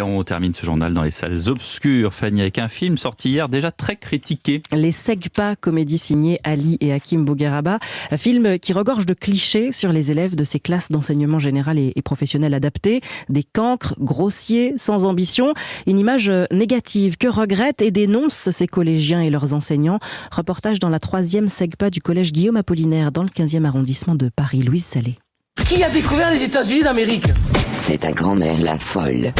on termine ce journal dans les salles obscures, Fanny, avec un film sorti hier déjà très critiqué. Les Segpa, comédie signée Ali et Hakim Bougueraba, un film qui regorge de clichés sur les élèves de ces classes d'enseignement général et professionnel adapté, des cancres, grossiers, sans ambition, une image négative que regrettent et dénoncent ces collégiens et leurs enseignants. Reportage dans la 3e Segpa du collège Guillaume Apollinaire dans le 15e arrondissement de Paris. Louise Salé. Qui a découvert les États-Unis d'Amérique? C'est ta grand-mère la folle.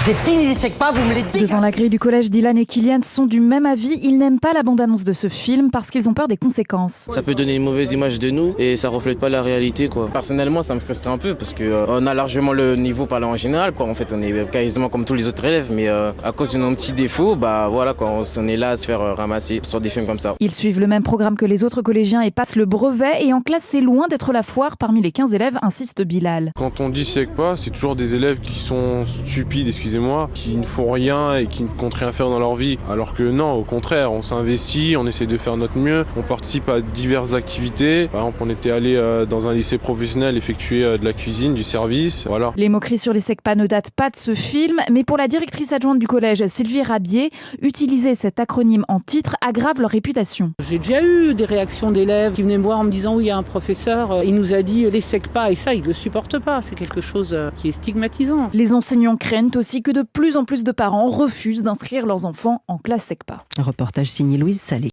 C'est fini les Segpa, vous me les dites. Devant la grille du collège, Dylan et Kylian sont du même avis. Ils n'aiment pas la bande-annonce de ce film parce qu'ils ont peur des conséquences. Ça peut donner une mauvaise image de nous et ça reflète pas la réalité, quoi. Personnellement, ça me frustre un peu parce que on a largement le niveau parlant en général, quoi. En fait, on est quasiment comme tous les autres élèves, mais à cause de nos petits défauts, voilà, quoi, on est là à se faire ramasser sur des films comme ça. Ils suivent le même programme que les autres collégiens et passent le brevet. Et en classe, c'est loin d'être la foire parmi les 15 élèves, insiste Bilal. Quand on dit Segpa, c'est toujours des élèves qui sont stupides, excusez-moi, qui ne font rien et qui ne comptent rien faire dans leur vie. Alors que non, au contraire, on s'investit, on essaie de faire notre mieux, on participe à diverses activités. Par exemple, on était allé dans un lycée professionnel effectuer de la cuisine, du service, voilà. Les moqueries sur les Segpa ne datent pas de ce film, mais pour la directrice adjointe du collège, Sylvie Rabier, utiliser cet acronyme en titre aggrave leur réputation. J'ai déjà eu des réactions d'élèves qui venaient me voir en me disant « Oui, il y a un professeur, il nous a dit les Segpa » et ça, il ne le supporte pas. C'est quelque chose qui est stigmatisant. Les enseignants craignent aussi que de plus en plus de parents refusent d'inscrire leurs enfants en classe Segpa. Un reportage signé Louise Salé.